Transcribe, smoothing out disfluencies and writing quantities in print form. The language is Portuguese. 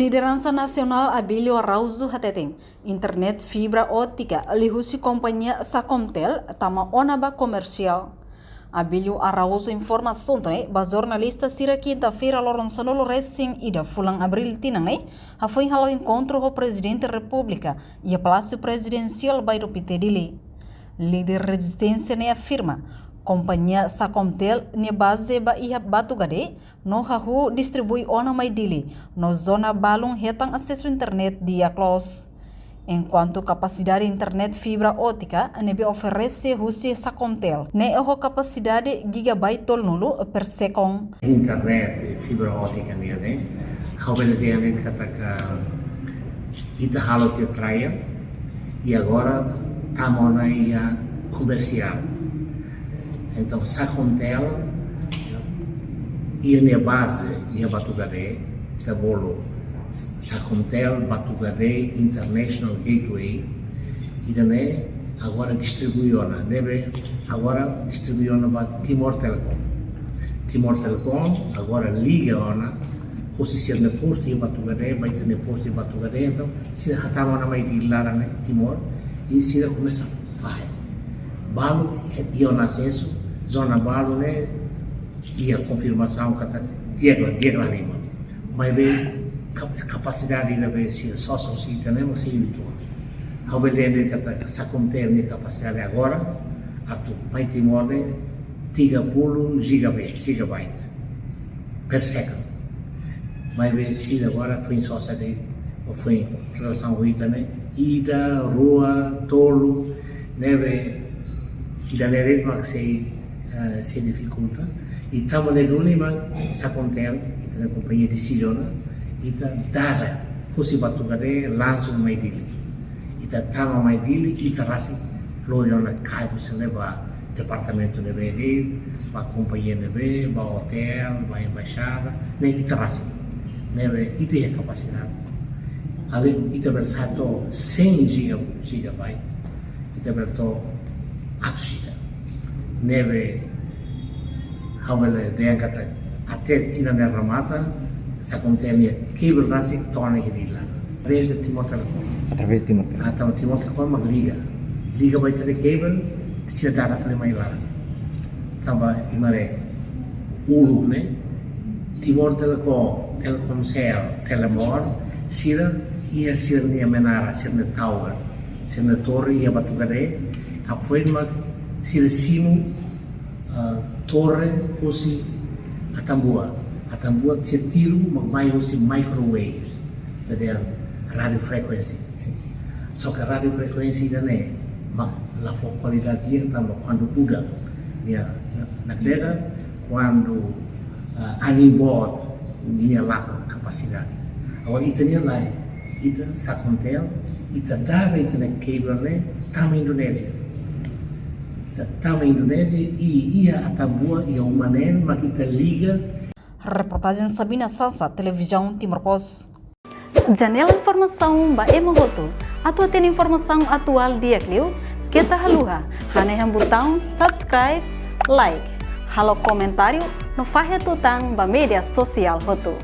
Liderança Nacional Abílio Arauzo Hateteng, internet fibra ótica lihusi companhia Sacomtel tama onaba comercial. Abílio Arauzo informação ba jornalista sira quinta-feira lorong sanolo resting ida fulang abril tinang foi halo encontro ho presidente da república e a palácio presidencial bairro Pitedili. Líder resistência afirma companhia Sacomtel ne base ba iha Batugade no hahu distribui ona mai dili no zona balung hetang acesso internet dia close. Enquanto capacidade internet fibra ótica nebe oferece husi Sacomtel ne ho capacidade gigabyte tol nulo per second. Internet fibra ótica ne haubele dia ne kataka ita halo te traia e agora tamona ia comercial. Então, Sacomtel ia na base ia Batugade, da bolo Sacomtel Batugade International Gateway e daí agora distribuiu agora distribuiu para Timor Telecom. Timor Telecom agora liga ona se na posto ia Batugade, vai ter posto ia Batugade, então se hatama na mai di lá né Timor e se começa a fazer balu ia na acesso zona balu né e a confirmação que está dia lá lima mas bem capacidade da vez se só se temos se isso a verdade que está Sacomtel ne capacidade agora a tu vai Timor né 30 gigabyte per second mas bem se agora foi só se foi relação ruída né ida rua tolo neve dalle ritmo que se dificulta e estamos nell'ultima Sacomtel e na companhia decisiona e dara fosse Batugade lanço mai dili e tama mai dili e rasi loyona cai se leva departamento de BD ba companhia de B ba hotel ba embaixada nem e rasi neve e tem capacidade além de versato 100 gigabyte e versato atsita neve haubele deangkata até tina na ramata Sacomtel cable rasi torna hidila desde Timor Telecom através de Timor Telecom atau Timor Telecom mag liga vai ter cable se dá fale mai lá tamba imare ulu né Timor Telecom Telkomsel Telemor sira ia sir ni menara sir na tower sir na torre ia Batugade apoi mag sira simu torre hosi atambua tiro mai hosi microwaves jadi radio frequency so que radio frequency dane mak la qualidade dia tambah quando udah dia na terra quando angin bot dia lá capacidade agora itu nia lá itu Sacomtel itu daga itu na cable ne tama Indonesia tama Indonesia e ia atambua e o manen mas kita liga. Reportagem Sabina Salsa, televisão Timor Post. Janela informação ba emogoto. Atua tem informação atual dia kliu. Kita haluha. Hane yang botão subscribe, like. Halo comentário no fahe tutang ba media sosial hotu.